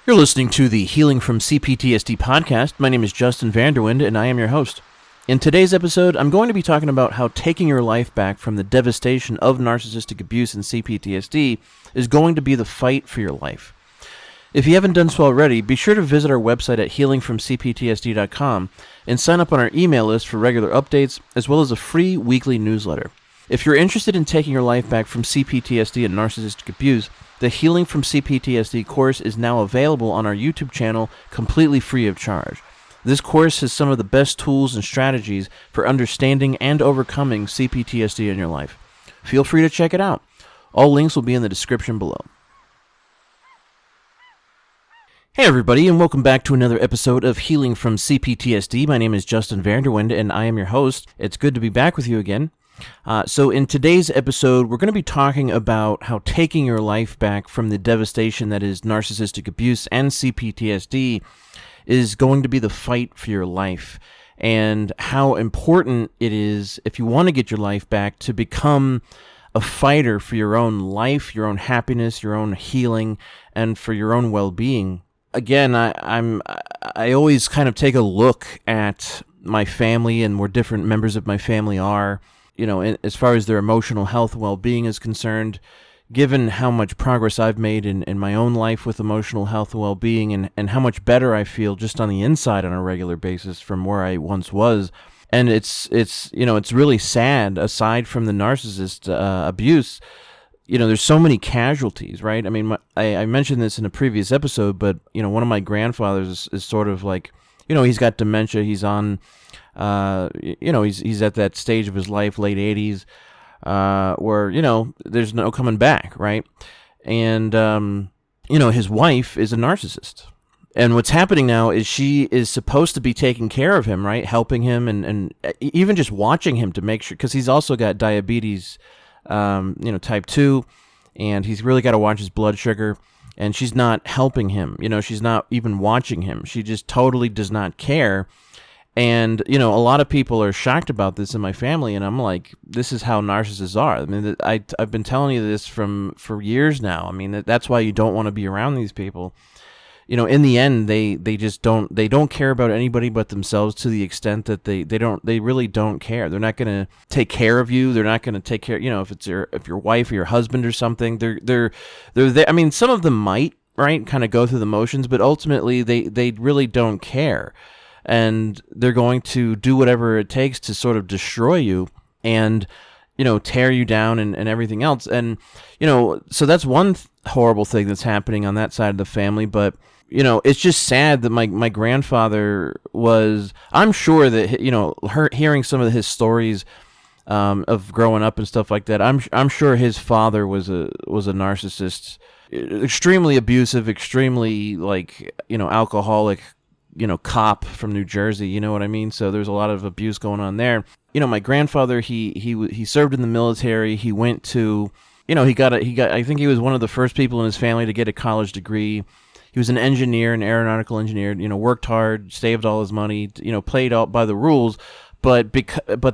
You're listening to the Healing from CPTSD podcast. My name is Justin Vanderwind, and I am your host. In today's episode, I'm going to be talking about how taking your life back from the devastation of narcissistic abuse and CPTSD is going to be the fight for your life. If you haven't done so already, be sure to visit our website at healingfromcptsd.com and sign up on our email list for regular updates, as well as a free weekly newsletter. If you're interested in taking your life back from CPTSD and narcissistic abuse, the Healing from CPTSD course is now available on our YouTube channel completely free of charge. This course has some of the best tools and strategies for understanding and overcoming CPTSD in your life. Feel free to check it out. All links will be in the description below. Hey everybody, and welcome back to another episode of Healing from CPTSD. My name is Justin Vanderwind, and I am your host. It's good to be back with you again. So in today's episode, we're going to be talking about how taking your life back from the devastation that is narcissistic abuse and CPTSD is going to be the fight for your life, and how important it is, if you want to get your life back, to become a fighter for your own life, your own happiness, your own healing, and for your own well-being. Again, I always kind of take a look at my family and where different members of my family are, you know, as far as their emotional health and well-being is concerned. Given how much progress I've made in my own life with emotional health and well-being, and how much better I feel just on the inside on a regular basis from where I once was. And it's really sad, aside from the narcissist abuse, you know, there's so many casualties, right? I mean, I mentioned this in a previous episode, but, you know, one of my grandfathers is sort of like, you know, he's got dementia. He's on, he's at that stage of his life, late 80s, where, you know, there's no coming back, right? And, his wife is a narcissist. And what's happening now is she is supposed to be taking care of him, right? Helping him and even just watching him to make sure, because he's also got diabetes, type 2, and he's really got to watch his blood sugar, and she's not helping him. You know, she's not even watching him. She just totally does not care. And, you know, a lot of people are shocked about this in my family, and I'm like, this is how narcissists are. I mean, I've been telling you this for years now. I mean, that's why you don't want to be around these people. You know, in the end, they don't care about anybody but themselves, to the extent that they really don't care. They're not going to take care of you. They're not going to take care, you know, if your wife or your husband or something, they're there. I mean, some of them might, right, kind of go through the motions, but ultimately they really don't care. And they're going to do whatever it takes to sort of destroy you and, you know, tear you down and everything else. And, you know, so that's one horrible thing that's happening on that side of the family. But, you know, it's just sad that my grandfather was, I'm sure that, you know, hearing some of his stories of growing up and stuff like that, I'm sure his father was a narcissist, extremely abusive, extremely, like, you know, alcoholic, you know, cop from New Jersey, you know what I mean? So there's a lot of abuse going on there. You know, my grandfather, he served in the military. He went to, you know, he got I think he was one of the first people in his family to get a college degree. He was an engineer, an aeronautical engineer, you know, worked hard, saved all his money, you know, played out by the rules. But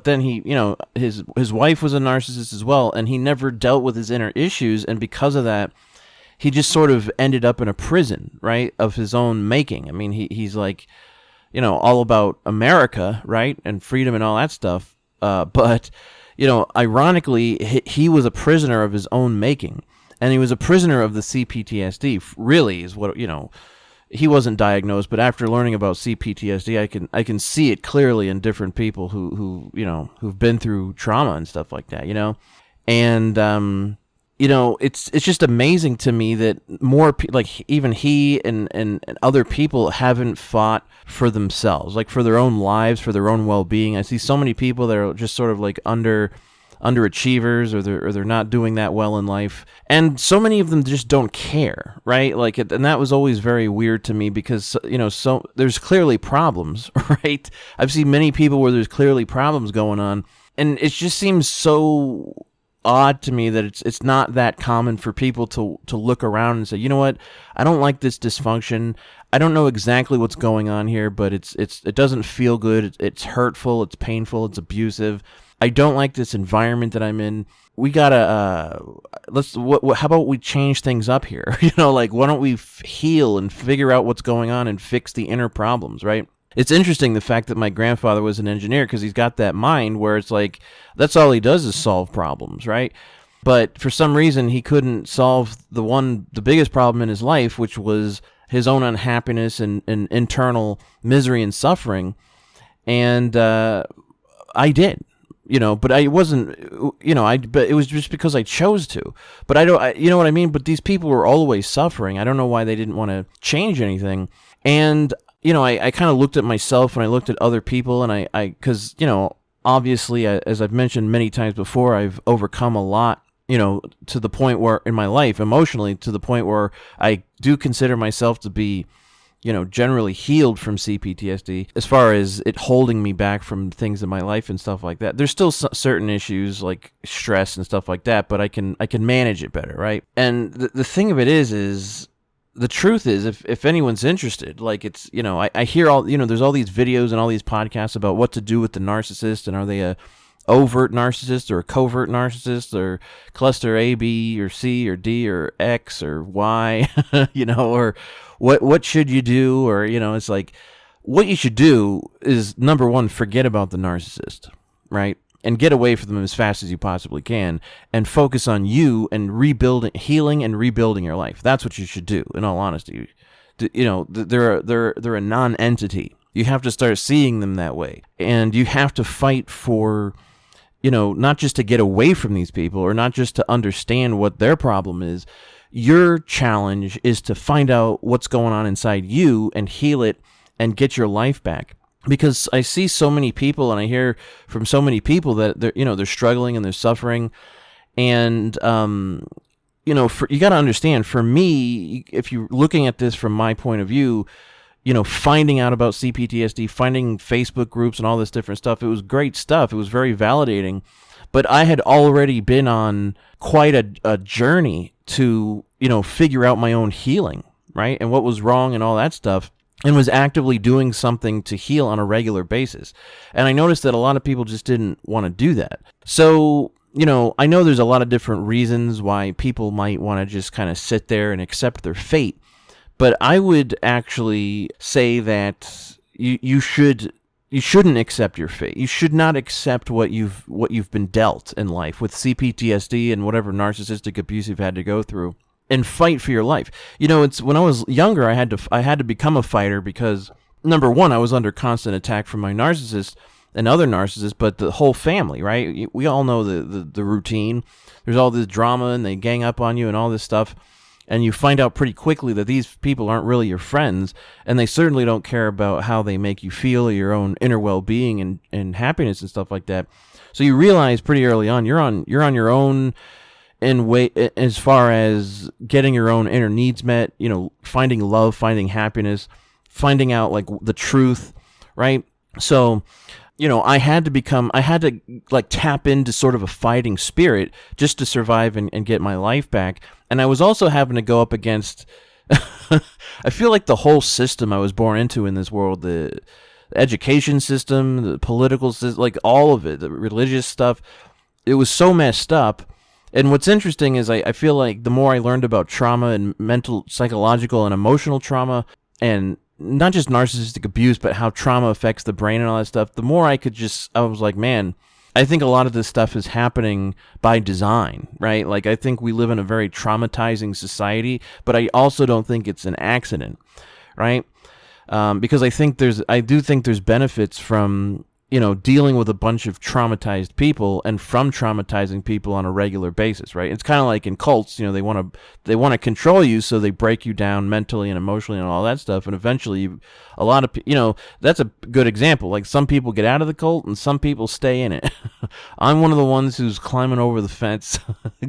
then he, you know, his wife was a narcissist as well, and he never dealt with his inner issues, and because of that, he just sort of ended up in a prison, right, of his own making. I mean, he's like, you know, all about America, right, and freedom and all that stuff. But, you know, ironically, he was a prisoner of his own making, and he was a prisoner of the CPTSD. Really, is what, you know. He wasn't diagnosed, but after learning about CPTSD, I can see it clearly in different people who you know, who've been through trauma and stuff like that, you know, and you know, it's just amazing to me that more like even he and other people haven't fought for themselves, like for their own lives, for their own well-being. I see so many people that are just sort of like underachievers, or they're not doing that well in life, and so many of them just don't care, right? Like, and that was always very weird to me, because, you know, so there's clearly problems, right? I've seen many people where there's clearly problems going on, and it just seems so odd to me that it's not that common for people to look around and say, you know what, I don't like this dysfunction. I don't know exactly what's going on here, but it doesn't feel good. It's hurtful. It's painful. It's abusive. I don't like this environment that I'm in. We gotta how about we change things up here? Like, why don't we heal and figure out what's going on and fix the inner problems, right? It's interesting, the fact that my grandfather was an engineer, because he's got that mind where it's like, that's all he does is solve problems, right? But for some reason, he couldn't solve the biggest problem in his life, which was his own unhappiness and internal misery and suffering. And I did, but I wasn't, but it was just because I chose to. But you know what I mean? But these people were always suffering. I don't know why they didn't want to change anything. And, I kind of looked at myself and I looked at other people, and because, obviously, as I've mentioned many times before, I've overcome a lot, to the point where in my life, emotionally, to the point where I do consider myself to be, generally healed from CPTSD, as far as it holding me back from things in my life and stuff like that. There's still certain issues like stress and stuff like that, but I can manage it better, right? And the thing of it is the truth is, if anyone's interested, like, it's, I hear all, there's all these videos and all these podcasts about what to do with the narcissist, and are they a overt narcissist or a covert narcissist, or cluster A, B, or C, or D, or X, or Y, or what should you do? Or, it's like, what you should do is, number one, forget about the narcissist, right? And get away from them as fast as you possibly can, and focus on you and healing and rebuilding your life. That's what you should do, in all honesty. They're a non-entity. You have to start seeing them that way. And you have to fight for, not just to get away from these people, or not just to understand what their problem is. Your challenge is to find out what's going on inside you and heal it and get your life back. Because I see so many people, and I hear from so many people that they're struggling and they're suffering. And, you got to understand, for me, if you're looking at this from my point of view, finding out about CPTSD, finding Facebook groups and all this different stuff, it was great stuff. It was very validating. But I had already been on quite a journey to, figure out my own healing, right? And what was wrong and all that stuff, and was actively doing something to heal on a regular basis. And I noticed that a lot of people just didn't want to do that. So, I know there's a lot of different reasons why people might want to just kind of sit there and accept their fate. But I would actually say that you shouldn't accept your fate. You should not accept what you've been dealt in life with CPTSD and whatever narcissistic abuse you've had to go through, and fight for your life. It's when I was younger, I had to become a fighter, because number one, I was under constant attack from my narcissist and other narcissists, but the whole family, right? We all know the routine. There's all this drama, and they gang up on you and all this stuff. And you find out pretty quickly that these people aren't really your friends, and they certainly don't care about how they make you feel, or your own inner well-being and happiness and stuff like that. So you realize pretty early on you're on your own as far as getting your own inner needs met, finding love, finding happiness, finding out like the truth, right? So, I had to like tap into sort of a fighting spirit just to survive and get my life back. And I was also having to go up against, I feel like the whole system I was born into in this world, the education system, the political system, like all of it, the religious stuff, it was so messed up. And what's interesting is I feel like the more I learned about trauma and mental, psychological, and emotional trauma, and not just narcissistic abuse, but how trauma affects the brain and all that stuff, the more I was like, man, I think a lot of this stuff is happening by design, right? Like, I think we live in a very traumatizing society, but I also don't think it's an accident, right? Because I do think there's benefits from, dealing with a bunch of traumatized people, and from traumatizing people on a regular basis, right? It's kind of like in cults, they want to control you, so they break you down mentally and emotionally and all that stuff, and eventually that's a good example. Like, some people get out of the cult and some people stay in it. I'm one of the ones who's climbing over the fence,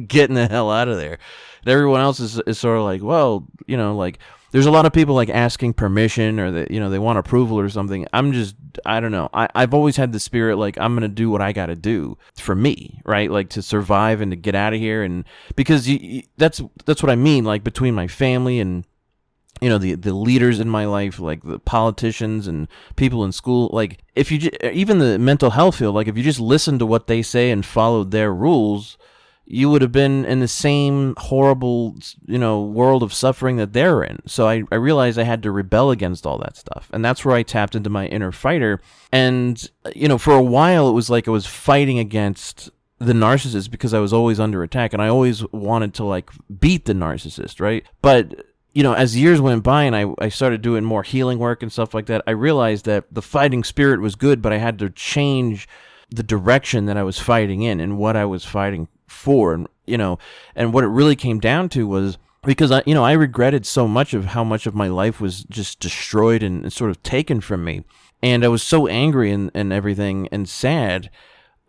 getting the hell out of there. And everyone else is sort of like, well, like, there's a lot of people like asking permission, or that, they want approval or something. I don't know. I've always had the spirit, like, I'm going to do what I got to do for me, right? Like, to survive and to get out of here. And because that's what I mean, like, between my family and the leaders in my life, like the politicians and people in school, like if you even the mental health field, like if you just listened to what they say and followed their rules, you would have been in the same horrible, world of suffering that they're in. So I realized I had to rebel against all that stuff. And that's where I tapped into my inner fighter. And, for a while, it was like I was fighting against the narcissist because I was always under attack. And I always wanted to, like, beat the narcissist, right? But, as years went by and I started doing more healing work and stuff like that, I realized that the fighting spirit was good, but I had to change the direction that I was fighting in and what I was fighting for. And what it really came down to was because I regretted so much of how much of my life was just destroyed and sort of taken from me. And I was so angry and everything and sad.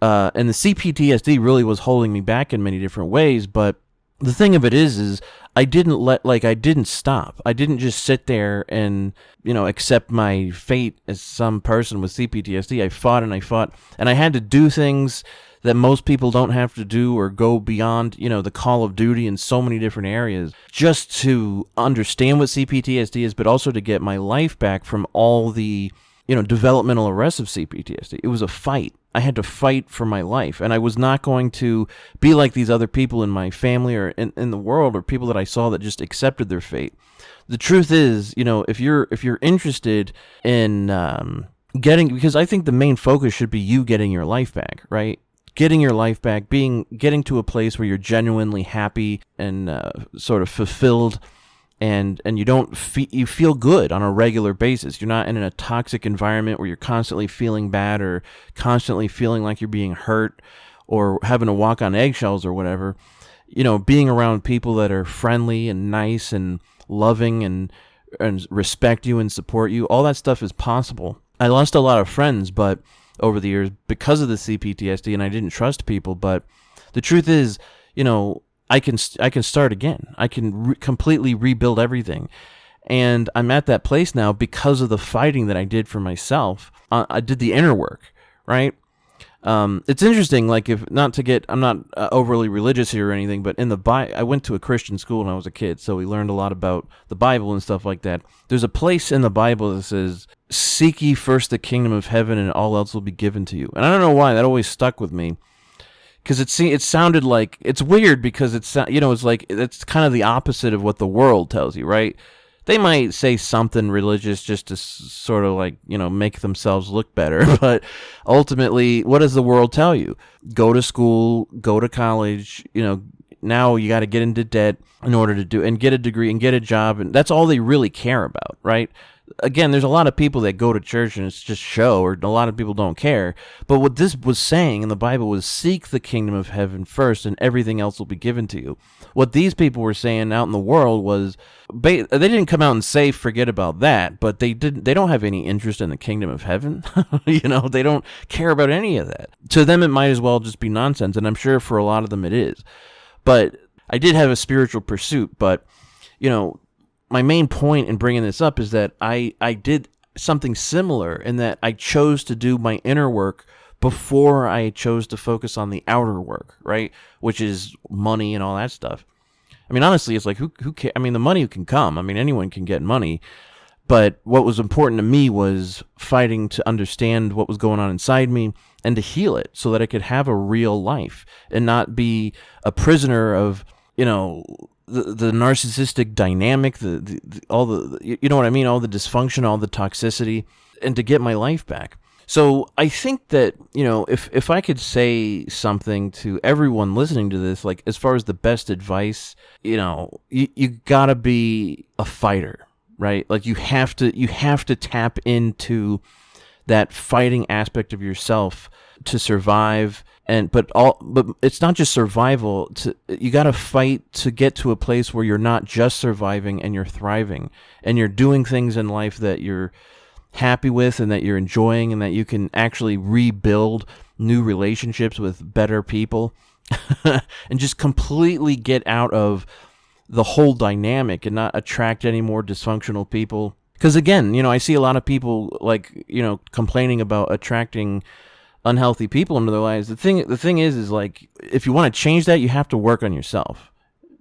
And the CPTSD really was holding me back in many different ways. But the thing of it is I didn't stop. I didn't just sit there and, accept my fate as some person with CPTSD. I fought and I had to do things that most people don't have to do or go beyond, the call of duty in so many different areas just to understand what CPTSD is, but also to get my life back from all the, developmental arrests of CPTSD. It was a fight. I had to fight for my life, and I was not going to be like these other people in my family or in the world or people that I saw that just accepted their fate. The truth is, if you're interested in because I think the main focus should be you getting your life back, right? Getting your life back, getting to a place where you're genuinely happy and sort of fulfilled, and you feel good on a regular basis. You're not in a toxic environment where you're constantly feeling bad or constantly feeling like you're being hurt or having to walk on eggshells or whatever. Being around people that are friendly and nice and loving and respect you and support you, all that stuff is possible. I lost a lot of friends, but over the years because of the CPTSD, and I didn't trust people. But the truth is, I can start again. I can completely rebuild everything. And I'm at that place now because of the fighting that I did for myself. I did the inner work, right? It's interesting, like I'm not overly religious here or anything, but I went to a Christian school when I was a kid, so we learned a lot about the Bible and stuff like that. There's a place in the Bible that says, "Seek ye first the kingdom of heaven, and all else will be given to you." And I don't know why that always stuck with me, because it sounded like, it's weird because it's like it's kind of the opposite of what the world tells you, right? They might say something religious just to sort of like, make themselves look better. But ultimately, what does the world tell you? Go to school, go to college, now you got to get into debt in order to get a degree and get a job. And that's all they really care about, right? Again, there's a lot of people that go to church and it's just show, or a lot of people don't care. But what this was saying in the Bible was, seek the kingdom of heaven first and everything else will be given to you. What these people were saying out in the world was, they didn't come out and say forget about that, but they don't have any interest in the kingdom of heaven. They don't care about any of that. To them, it might as well just be nonsense, and I'm sure for a lot of them it is. But I did have a spiritual pursuit, but my main point in bringing this up is that I did something similar in that I chose to do my inner work before I chose to focus on the outer work, right? Which is money and all that stuff. I mean, honestly, it's like, who cares? I mean, the money can come. I mean, anyone can get money. But what was important to me was fighting to understand what was going on inside me and to heal it so that I could have a real life and not be a prisoner of, the narcissistic dynamic, all the what I mean, all the dysfunction, all the toxicity, and to get my life back. So I think that, if I could say something to everyone listening to this, like as far as the best advice, you gotta be a fighter, right? Like you have to tap into that fighting aspect of yourself to survive. But it's not just survival. You got to fight to get to a place where you're not just surviving and you're thriving and you're doing things in life that you're happy with and that you're enjoying and that you can actually rebuild new relationships with better people and just completely get out of the whole dynamic and not attract any more dysfunctional people. Because again, I see a lot of people complaining about attracting unhealthy people into their lives. The thing is like, if you want to change that, you have to work on yourself.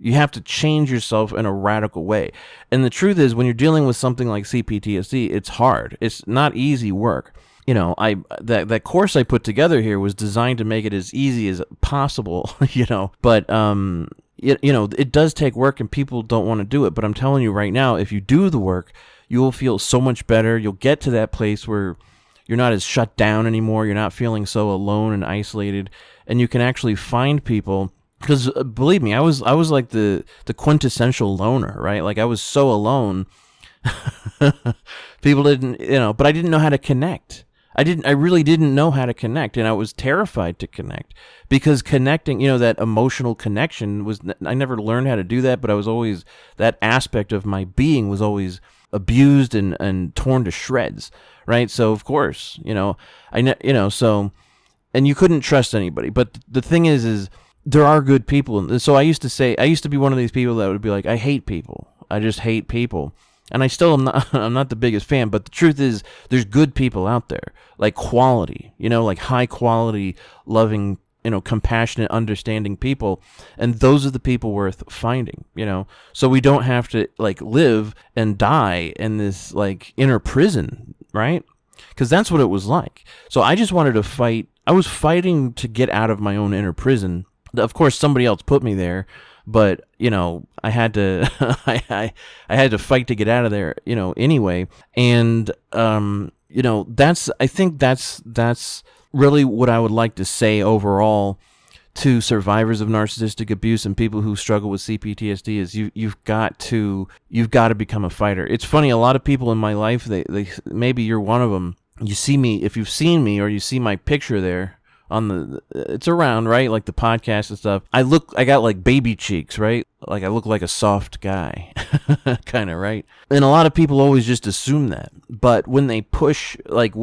You have to change yourself in a radical way. And the truth is, when you're dealing with something like CPTSD, it's hard. It's not easy work. That course I put together here was designed to make it as easy as possible, but it does take work and people don't want to do it. But I'm telling you right now, if you do the work, you will feel so much better. You'll get to that place where you're not as shut down anymore. You're not feeling so alone and isolated, and you can actually find people. Because believe me, I was like the quintessential loner, right? Like I was so alone. People didn't, but I didn't know how to connect. I really didn't know how to connect, and I was terrified to connect, because connecting, that emotional connection I never learned how to do that, but that aspect of my being was always abused and torn to shreds, right? So of course, and you couldn't trust anybody. But the thing is there are good people. And so I used to be one of these people that would be like, I hate people. I just hate people. And I still am not, I'm not the biggest fan, but the truth is there's good people out there, like quality, like high quality, loving, compassionate, understanding people. And those are the people worth finding, so we don't have to like live and die in this like inner prison, right? Because that's what it was like. So I just wanted to fight. I was fighting to get out of my own inner prison. Of course, somebody else put me there, but I had to, I had to fight to get out of there, anyway. And I think that's really what I would like to say overall to survivors of narcissistic abuse and people who struggle with CPTSD is you've got to become a fighter. It's funny, a lot of people in my life, they maybe you're one of them. You see me, if you've seen me or you see my picture there on it's around, right? Like the podcast and stuff. I got like baby cheeks, right? Like I look like a soft guy, kind of, right? And a lot of people always just assume that. But when they push, like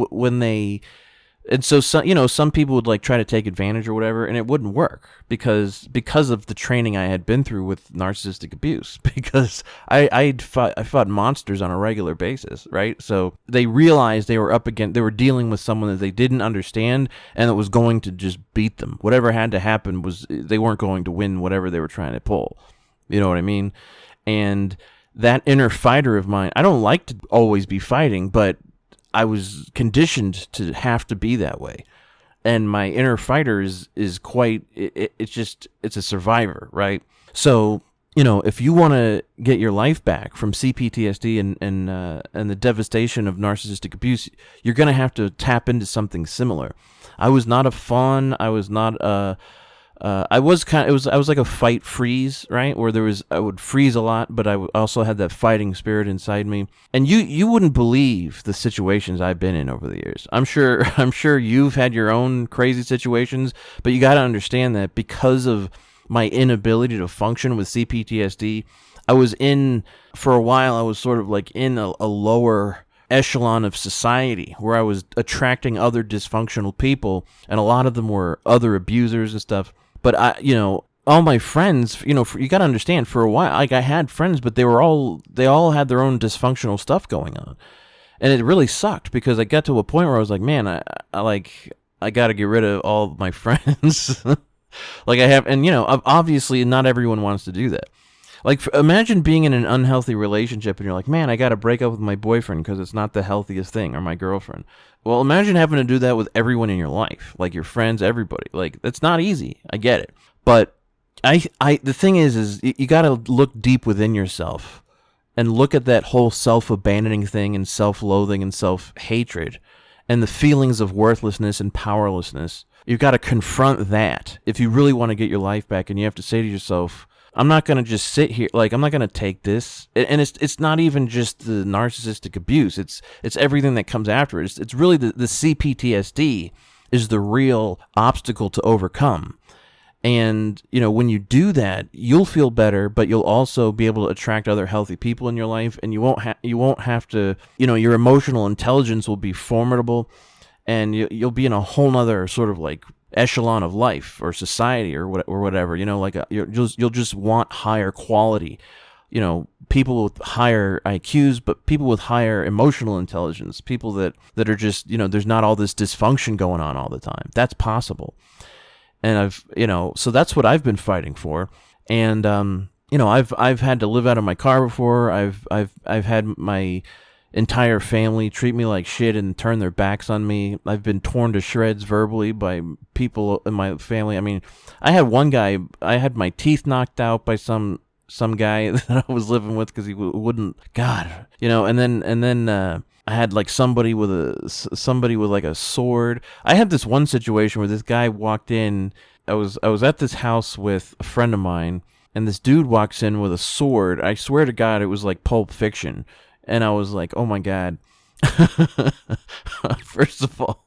and so some people would like try to take advantage or whatever, and it wouldn't work because of the training I had been through with narcissistic abuse, because I fought monsters on a regular basis, right? So they realized they were dealing with someone that they didn't understand and that was going to just beat them. Whatever had to happen they weren't going to win whatever they were trying to pull. You know what I mean? And that inner fighter of mine, I don't like to always be fighting, but I was conditioned to have to be that way. And my inner fighter is quite, it's a survivor, right? So, if you want to get your life back from CPTSD and the devastation of narcissistic abuse, you're going to have to tap into something similar. I was not a fawn. I was not I was like a fight freeze, right? Where I would freeze a lot, but I also had that fighting spirit inside me. And you wouldn't believe the situations I've been in over the years. I'm sure you've had your own crazy situations, but you got to understand that because of my inability to function with CPTSD, for a while, I was sort of like in a lower echelon of society where I was attracting other dysfunctional people, and a lot of them were other abusers and stuff. But all my friends, you got to understand, for a while, like I had friends, but they all had their own dysfunctional stuff going on. And it really sucked because I got to a point where I was like, man, I got to get rid of all my friends. Like I have, and obviously not everyone wants to do that. Like imagine being in an unhealthy relationship and you're like, man, I got to break up with my boyfriend because it's not the healthiest thing, or my girlfriend. Well, imagine having to do that with everyone in your life, like your friends, everybody. Like that's not easy. I get it. But the thing is you got to look deep within yourself and look at that whole self-abandoning thing and self-loathing and self-hatred and the feelings of worthlessness and powerlessness. You've got to confront that if you really want to get your life back, and you have to say to yourself, I'm not going to just sit here, like, I'm not going to take this. And it's not even just the narcissistic abuse. It's everything that comes after it. It's really the CPTSD is the real obstacle to overcome. And, when you do that, you'll feel better, but you'll also be able to attract other healthy people in your life, and you won't have to, your emotional intelligence will be formidable, and you'll be in a whole nother sort of like echelon of life or society or whatever, you'll just want higher quality, people with higher IQs, but people with higher emotional intelligence, people that are just, there's not all this dysfunction going on all the time. That's possible. And so that's what I've been fighting for. And, I've had to live out of my car before. I've had my entire family treat me like shit and turn their backs on me. I've been torn to shreds verbally by people in my family. I mean, I had one guy, I had my teeth knocked out by some guy that I was living with because he wouldn't. God, and then I had like somebody with like a sword. I had this one situation where this guy walked in. I was at this house with a friend of mine, and this dude walks in with a sword. I swear to God, it was like Pulp Fiction, and I was like, oh my God. First of all,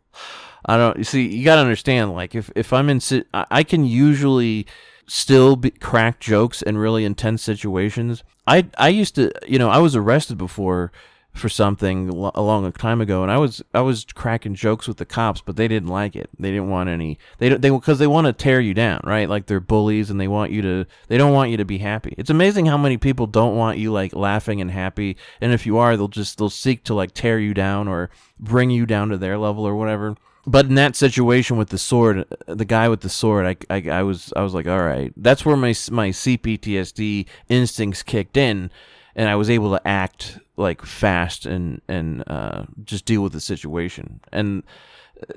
I don't. You see, you gotta understand. Like, if I'm in, I can usually still crack jokes in really intense situations. I used to, I was arrested before for something a long time ago, and I was cracking jokes with the cops, but they didn't like it. They didn't want any. They because they want to tear you down, right? Like they're bullies, and they don't want you to be happy. It's amazing how many people don't want you like laughing and happy, and if you are, they'll seek to like tear you down or bring you down to their level or whatever. But in that situation with the sword, the guy with the sword, I was like, all right, that's where my CPTSD instincts kicked in, and I was able to act like fast and just deal with the situation. And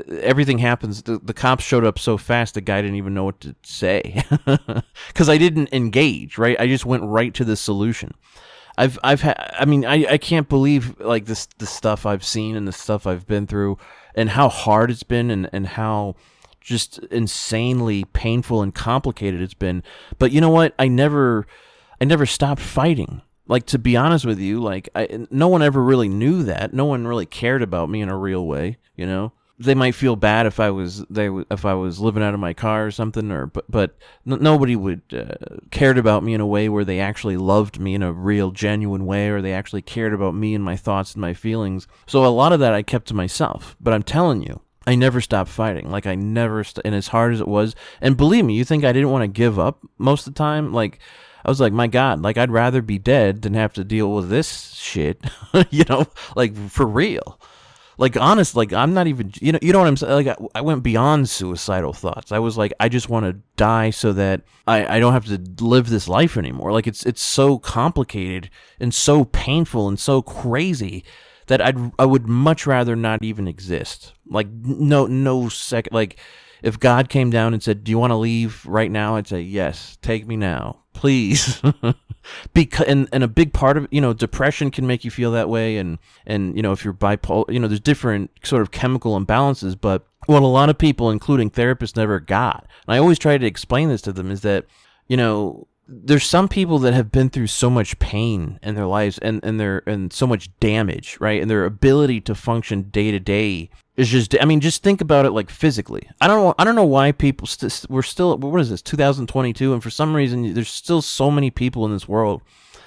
everything happens. The cops showed up so fast, the guy didn't even know what to say because I didn't engage. Right, I just went right to the solution. I've had. I mean, I can't believe like the stuff I've seen and the stuff I've been through, and how hard it's been, and how just insanely painful and complicated it's been. But you know what? I never stopped fighting. Like, to be honest with you, like no one ever really knew that. No one really cared about me in a real way. They might feel bad if I was living out of my car or something, but nobody would cared about me in a way where they actually loved me in a real, genuine way, or they actually cared about me and my thoughts and my feelings. So a lot of that I kept to myself. But I'm telling you, I never stopped fighting. Like, I never, and as hard as it was, and believe me, you think I didn't want to give up most of the time? Like, I was like, my God, like, I'd rather be dead than have to deal with this shit, like, for real. Like, honest, like, I'm not even, you know what I'm saying? Like, I went beyond suicidal thoughts. I was like, I just want to die so that I don't have to live this life anymore. Like, it's so complicated and so painful and so crazy that I would much rather not even exist. Like, no second, like, if God came down and said, do you want to leave right now? I'd say, yes, take me now, please. Because and a big part of depression can make you feel that way, and if you're bipolar, there's different sort of chemical imbalances. But what a lot of people, including therapists, never got, and I always try to explain this to them, is that there's some people that have been through so much pain in their lives and so much damage, right? And their ability to function day to day is just think about it like physically. I don't know why people we're still, what is this, 2022, and for some reason there's still so many people in this world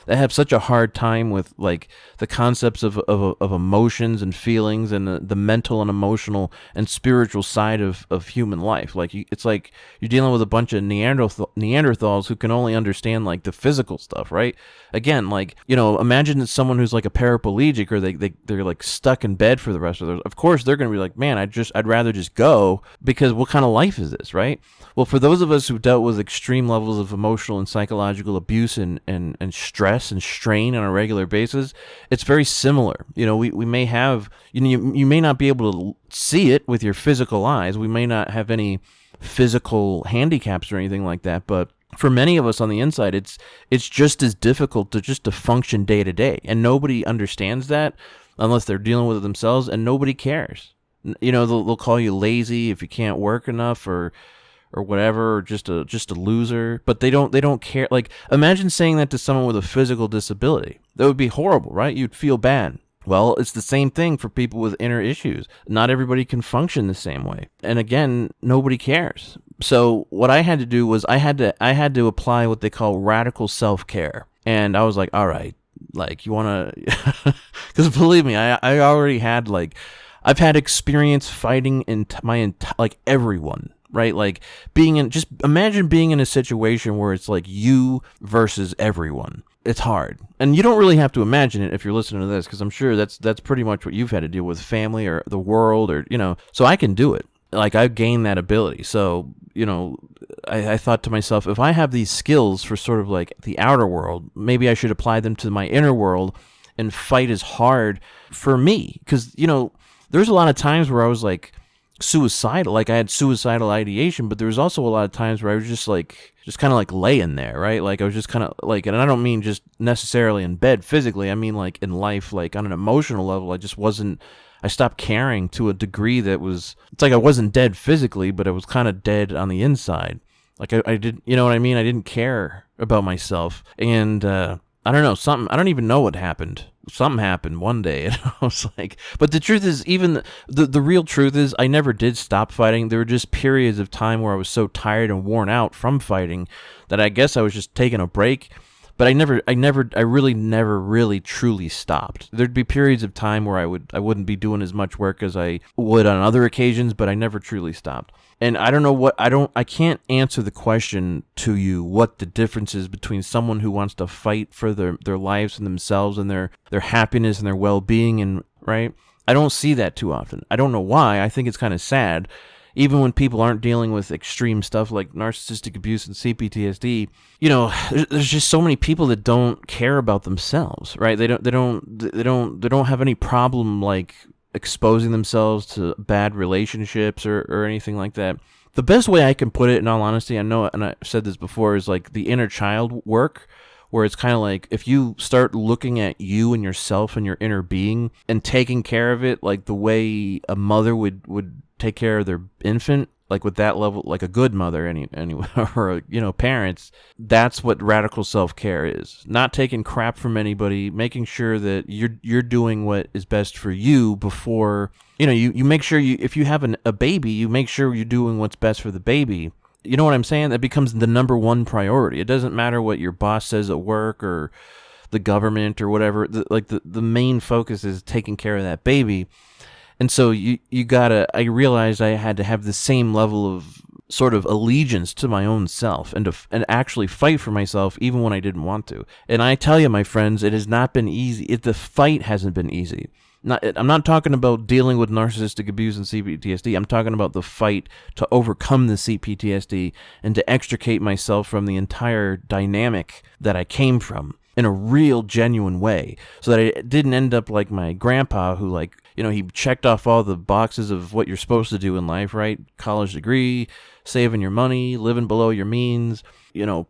that have such a hard time with like the concepts of emotions and feelings and the mental and emotional and spiritual side of human life. Like it's like you're dealing with a bunch of Neanderthals who can only understand like the physical stuff, right? Again, like, imagine it's someone who's like a paraplegic, or they're like stuck in bed for the rest of their, of course they're going to be like, man, I'd rather just go, because what kind of life is this, right? Well, for those of us who dealt with extreme levels of emotional and psychological abuse and stress and strain on a regular basis, it's very similar. We may have, you may not be able to see it with your physical eyes. We may not have any physical handicaps or anything like that, but for many of us on the inside, it's just as difficult to function day to day, and nobody understands that unless they're dealing with it themselves, and nobody cares. They'll call you lazy if you can't work enough, or whatever, or just a loser, but they don't care. Like, imagine saying that to someone with a physical disability. That would be horrible, right? You'd feel bad. Well, it's the same thing for people with inner issues. Not everybody can function the same way. And again, nobody cares. So what I had to do was I had to apply what they call radical self-care. And I was like, all right, like, you want to, because believe me, I already had, like, I've had experience fighting in like everyone. Right? Like, just imagine being in a situation where it's like you versus everyone. It's hard. And you don't really have to imagine it if you're listening to this, because I'm sure that's pretty much what you've had to deal with, family or the world, or, so I can do it. Like, I've gained that ability. So, I thought to myself, if I have these skills for sort of like the outer world, maybe I should apply them to my inner world and fight as hard for me. Because, there's a lot of times where I was like suicidal, like I had suicidal ideation, but there was also a lot of times where I was just kind of like laying there, right? Like I was just kind of like, and I don't mean just necessarily in bed physically, I mean like in life, like on an emotional level, I stopped caring to a degree it's like I wasn't dead physically, but I was kind of dead on the inside. Like I did, you know what I mean? I didn't care about myself. And, I don't know, I don't even know what happened. Something happened one day, and I was like, but the truth is, even the real truth is, I never did stop fighting. There were just periods of time where I was so tired and worn out from fighting that I guess I was just taking a break. But I really never really truly stopped. There'd be periods of time where I wouldn't be doing as much work as I would on other occasions, but I never truly stopped. And I don't know I can't answer the question to you what the difference is between someone who wants to fight for their lives and themselves and their happiness and their well-being, and right? I don't see that too often. I don't know why. I think it's kind of sad. Even when people aren't dealing with extreme stuff like narcissistic abuse and CPTSD, there's just so many people that don't care about themselves, right? They don't have any problem like exposing themselves to bad relationships or anything like that. The best way I can put it, in all honesty, I know, and I've said this before, is like the inner child work, where it's kind of like if you start looking at you and yourself and your inner being and taking care of it like the way a mother would take care of their infant, like with that level, like a good mother, anyway, or parents. That's what radical self-care is. Not taking crap from anybody, making sure that you're doing what is best for you before you make sure if you have a baby, you make sure you're doing what's best for the baby. You know what I'm saying? That becomes the number one priority. It doesn't matter what your boss says at work or the government or whatever. The main focus is taking care of that baby. And so I realized I had to have the same level of sort of allegiance to my own self and actually fight for myself even when I didn't want to. And I tell you, my friends, it has not been easy. The fight hasn't been easy. I'm not talking about dealing with narcissistic abuse and CPTSD. I'm talking about the fight to overcome the CPTSD and to extricate myself from the entire dynamic that I came from in a real, genuine way, so that I didn't end up like my grandpa who, like, he checked off all the boxes of what you're supposed to do in life, right? College degree, saving your money, living below your means,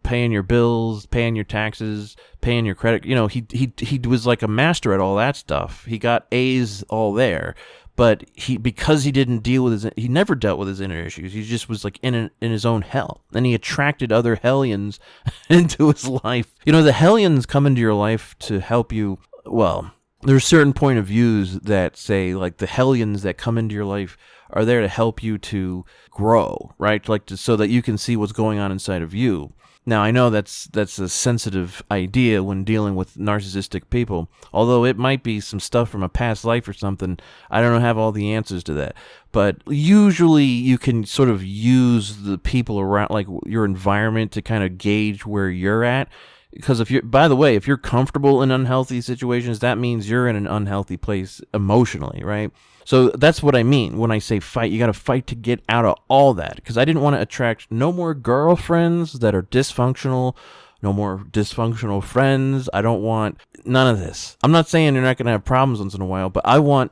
paying your bills, paying your taxes, paying your credit. He was like a master at all that stuff. He got A's all there. But because he didn't deal with he never dealt with his inner issues. He just was like in his own hell. And he attracted other hellions into his life. The hellions come into your life to help you. Well, there's certain point of views that say like the hellions that come into your life are there to help you to grow, right? Like so that you can see what's going on inside of you. Now, I know that's a sensitive idea when dealing with narcissistic people, although it might be some stuff from a past life or something. I don't have all the answers to that. But usually you can sort of use the people around, like your environment, to kind of gauge where you're at. Because if you're comfortable in unhealthy situations, that means you're in an unhealthy place emotionally, right? So that's what I mean when I say fight. You got to fight to get out of all that. Because I didn't want to attract no more girlfriends that are dysfunctional, no more dysfunctional friends. I don't want none of this. I'm not saying you're not going to have problems once in a while, but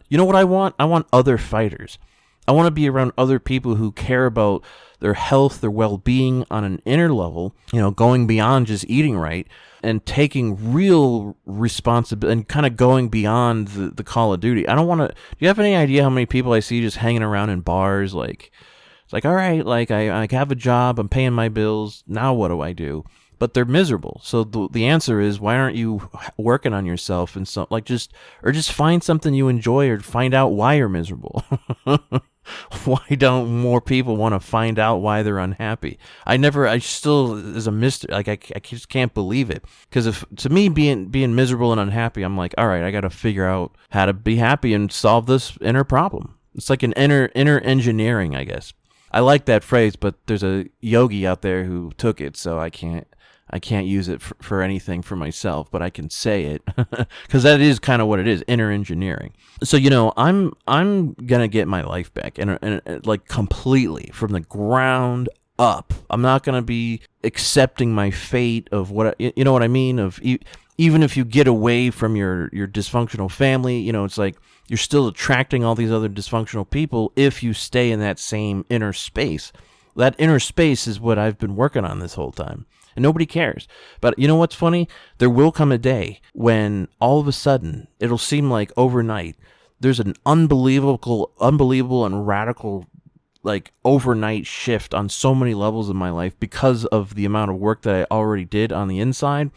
you know what I want? I want other fighters. I want to be around other people who care about their health, their well-being on an inner level, going beyond just eating right and taking real responsibility and kind of going beyond the Call of Duty. I don't want to. Do you have any idea how many people I see just hanging around in bars? Like, it's like, all right, like I have a job, I'm paying my bills. Now what do I do? But they're miserable. So the answer is, why aren't you working on yourself and just find something you enjoy, or find out why you're miserable. Why don't more people want to find out why they're unhappy? I still is a mystery. Like I just can't believe it. Because to me, being miserable and unhappy, I'm like, all right, I got to figure out how to be happy and solve this inner problem. It's like an inner engineering, I guess. I like that phrase, but there's a yogi out there who took it, so I can't use it for anything for myself, but I can say it because that is kind of what it is, inner engineering. So, I'm going to get my life back and like completely from the ground up. I'm not going to be accepting my fate of what, you know what I mean? Even if you get away from your dysfunctional family, it's like you're still attracting all these other dysfunctional people if you stay in that same inner space. That inner space is what I've been working on this whole time. And nobody cares. But you know what's funny? There will come a day when all of a sudden, it'll seem like overnight, there's an unbelievable and radical, like, overnight shift on so many levels in my life because of the amount of work that I already did on the inside,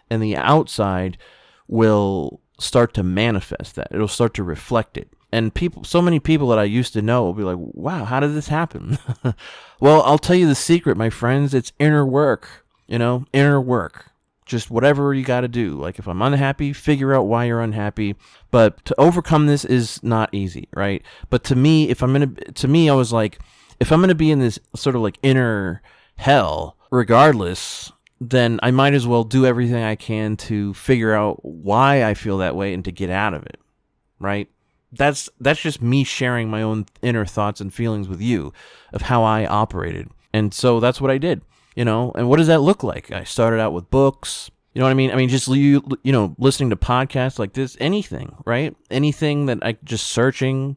and the outside will start to manifest that. It'll start to reflect it. And so many people that I used to know will be like, wow, how did this happen? Well, I'll tell you the secret, my friends. It's inner work, inner work. Just whatever you got to do. Like, if I'm unhappy, figure out why you're unhappy. But to overcome this is not easy, right? But to me, I was like, if I'm going to be in this sort of like inner hell, regardless, then I might as well do everything I can to figure out why I feel that way and to get out of it, right? That's just me sharing my own inner thoughts and feelings with you of how I operated. And so that's what I did. And what does that look like? I started out with books, you know what I mean? I mean, just, listening to podcasts like this, anything, right? Anything that I just searching,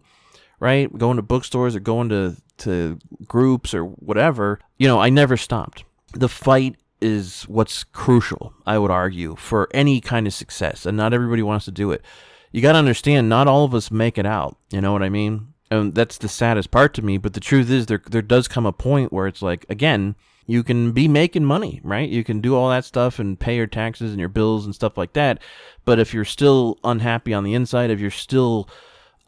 right? Going to bookstores or going to groups or whatever, I never stopped. The fight is what's crucial, I would argue, for any kind of success. And not everybody wants to do it. You got to understand, not all of us make it out. You know what I mean? And that's the saddest part to me. But the truth is there does come a point where it's like, again, you can be making money, right? You can do all that stuff and pay your taxes and your bills and stuff like that. But if you're still unhappy on the inside, if you're still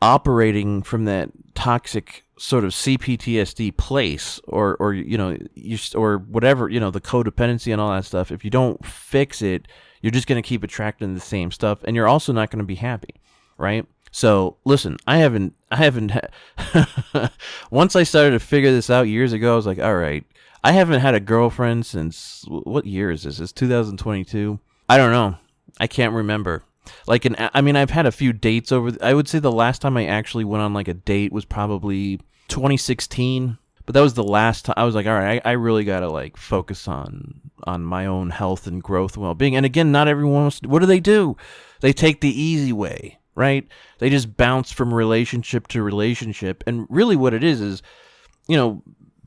operating from that toxic sort of CPTSD place or whatever, the codependency and all that stuff, if you don't fix it, you're just going to keep attracting the same stuff, and you're also not going to be happy, right? So listen, I haven't once I started to figure this out years ago, I was like, all right, I haven't had a girlfriend since, what year is this? It's 2022. I don't know. I can't remember. I've had a few dates I would say the last time I actually went on like a date was probably 2016. But that was the last time I was like, all right, I really got to like focus on my own health and growth and well-being. And again, not everyone wants to, what do? They take the easy way, right? They just bounce from relationship to relationship. And really what it is,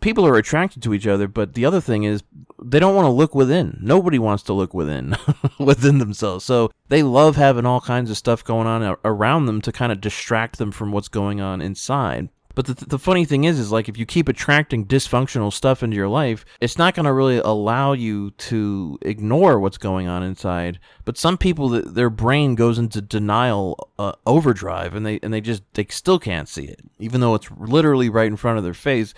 people are attracted to each other, but the other thing is they don't want to look within. Nobody wants to look within themselves. So they love having all kinds of stuff going on around them to kind of distract them from what's going on inside. But the funny thing is like, if you keep attracting dysfunctional stuff into your life, it's not going to really allow you to ignore what's going on inside. But some people, their brain goes into denial overdrive, and they still can't see it, even though it's literally right in front of their face.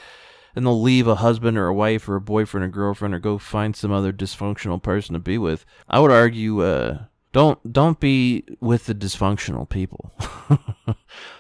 And they'll leave a husband or a wife or a boyfriend or girlfriend or go find some other dysfunctional person to be with. I would argue, don't be with the dysfunctional people.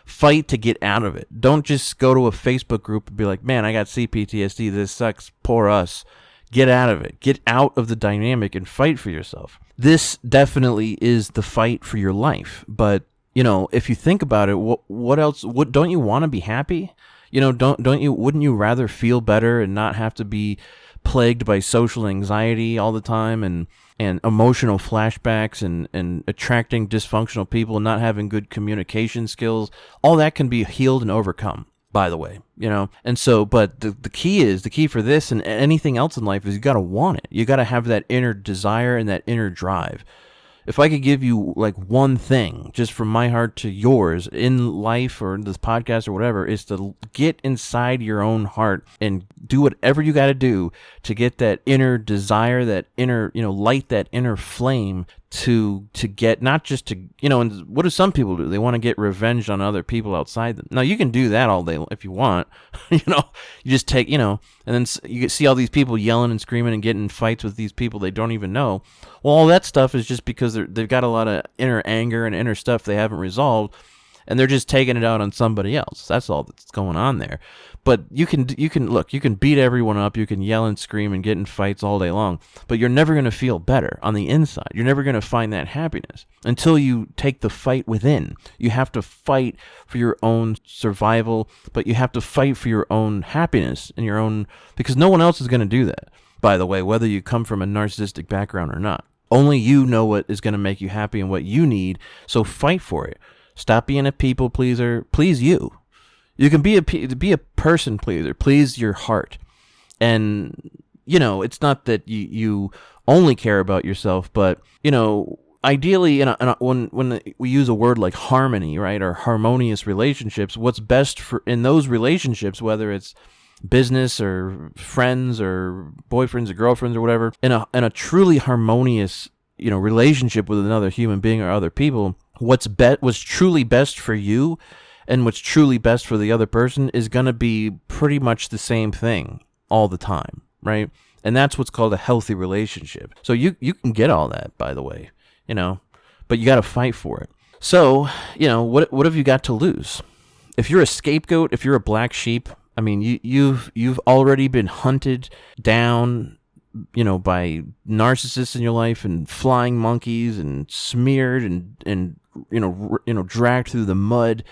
Fight to get out of it. Don't just go to a Facebook group and be like, man, I got CPTSD. This sucks. Poor us. Get out of it. Get out of the dynamic and fight for yourself. This definitely is the fight for your life. But, if you think about it, what else? Don't you want to be happy? Wouldn't you rather feel better and not have to be plagued by social anxiety all the time and emotional flashbacks and attracting dysfunctional people and not having good communication skills? All that can be healed and overcome, by the way, And so, but the key for this and anything else in life is you got to want it. You got to have that inner desire and that inner drive. If I could give you like one thing just from my heart to yours in life or in this podcast or whatever, is to get inside your own heart and do whatever you got to do to get that inner desire, that inner, light that inner flame to get, not just to, and what do some people do? They want to get revenge on other people outside them. Now, you can do that all day if you want, you just take, and then you see all these people yelling and screaming and getting in fights with these people they don't even know. Well, all that stuff is just because they've got a lot of inner anger and inner stuff they haven't resolved. and they're just taking it out on somebody else. That's all that's going on there. But you can beat everyone up, you can yell and scream and get in fights all day long, but you're never going to feel better on the inside. You're never going to find that happiness until you take the fight within. You have to fight for your own survival, but you have to fight for your own happiness and your own, because no one else is going to do that, by the way, whether you come from a narcissistic background or not. Only you know what is going to make you happy and what you need, so fight for it. Stop being a people pleaser. Please you. You can be a person pleaser. Please your heart. And, it's not that you only care about yourself, but, ideally, when we use a word like harmony, right, or harmonious relationships, what's best in those relationships, whether it's business or friends or boyfriends or girlfriends or whatever, in a truly harmonious, relationship with another human being or other people, what's truly best for you and what's truly best for the other person is going to be pretty much the same thing all the time, right? And that's what's called a healthy relationship. So you can get all that, by the way, but you got to fight for it. So, what have you got to lose? If you're a scapegoat, if you're a black sheep, I mean, you've already been hunted down, by narcissists in your life and flying monkeys and smeared and dragged through the mud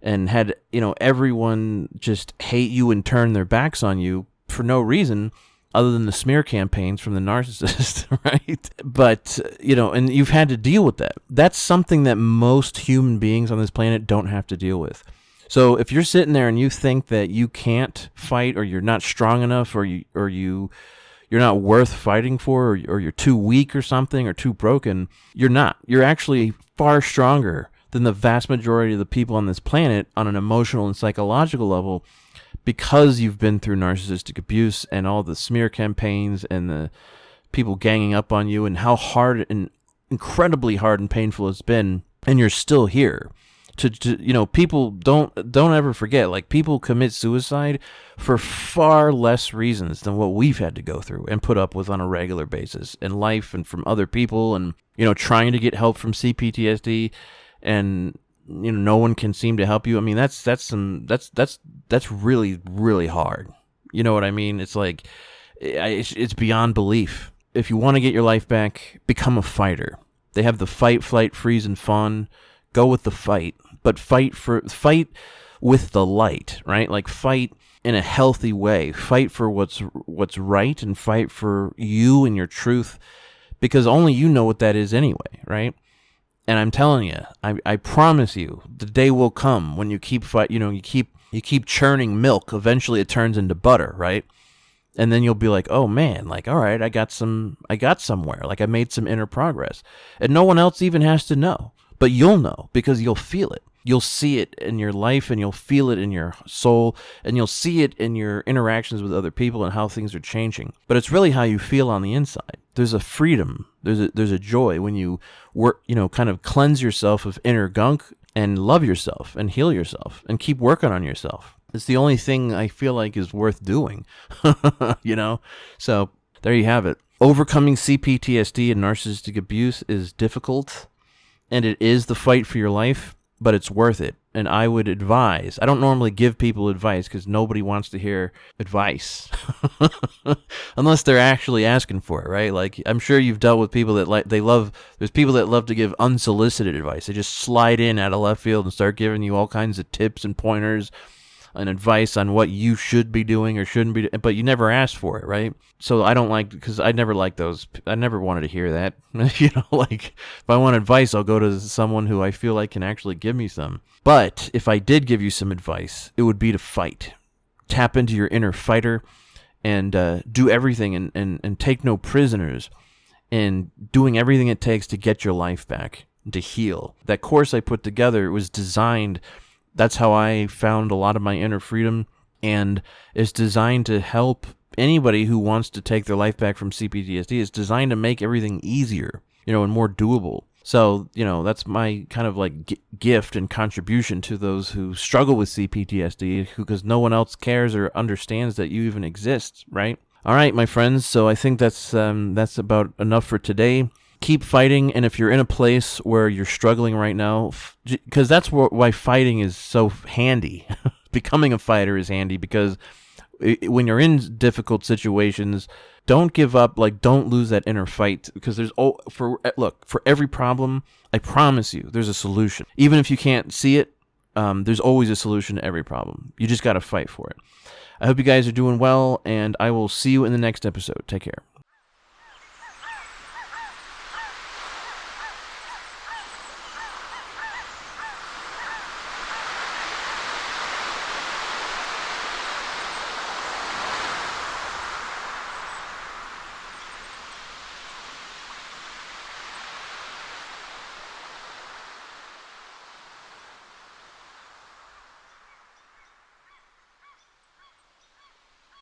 and had, everyone just hate you and turn their backs on you for no reason other than the smear campaigns from the narcissist, right? But, and you've had to deal with that. That's something that most human beings on this planet don't have to deal with. So if you're sitting there and you think that you can't fight, or you're not strong enough, or you're not worth fighting for, or you're too weak or something, or too broken, you're not. You're actually far stronger than the vast majority of the people on this planet on an emotional and psychological level, because you've been through narcissistic abuse and all the smear campaigns and the people ganging up on you, and how hard and incredibly hard and painful it's been, and you're still here. People don't ever forget, like, people commit suicide for far less reasons than what we've had to go through and put up with on a regular basis in life and from other people, and, trying to get help from CPTSD, and, no one can seem to help you. I mean, that's really, really hard. You know what I mean? It's like, it's beyond belief. If you want to get your life back, become a fighter. They have the fight, flight, freeze, and fawn. Go with the fight, but fight with the light, right? Like, fight in a healthy way. Fight for what's right, and fight for you and your truth, because only you know what that is anyway, right? And I'm telling you, I promise you, the day will come when you keep you keep churning milk. Eventually, it turns into butter, right? And then you'll be like, oh man, like, all right, I got somewhere. Like, I made some inner progress, and no one else even has to know. But you'll know, because you'll feel it. You'll see it in your life, and you'll feel it in your soul, and you'll see it in your interactions with other people and how things are changing. But it's really how you feel on the inside. There's a freedom. There's a joy when you work, kind of cleanse yourself of inner gunk and love yourself and heal yourself and keep working on yourself. It's the only thing I feel like is worth doing, So there you have it. Overcoming CPTSD and narcissistic abuse is difficult. And it is the fight for your life, but it's worth it. And I would advise, I don't normally give people advice because nobody wants to hear advice unless they're actually asking for it, right? Like, I'm sure you've dealt with people that there's people that love to give unsolicited advice. They just slide in out of left field and start giving you all kinds of tips and pointers and advice on what you should be doing or shouldn't be, but you never asked for it, right? So I don't like, because I never liked those. I never wanted to hear that. Like, if I want advice, I'll go to someone who I feel like can actually give me some. But if I did give you some advice, it would be to fight. Tap into your inner fighter and do everything and take no prisoners, and doing everything it takes to get your life back and to heal. That course I put together was designed. That's how I found a lot of my inner freedom, and it's designed to help anybody who wants to take their life back from CPTSD. It's designed to make everything easier, and more doable. So, that's my kind of like gift and contribution to those who struggle with CPTSD, because no one else cares or understands that you even exist, right? All right, my friends. So I think that's about enough for today. Keep fighting, and if you're in a place where you're struggling right now, because that's why fighting is so handy. Becoming a fighter is handy because when you're in difficult situations, don't give up. Like, don't lose that inner fight, because for every problem, I promise you, there's a solution. Even if you can't see it, there's always a solution to every problem. You just got to fight for it. I hope you guys are doing well, and I will see you in the next episode. Take care.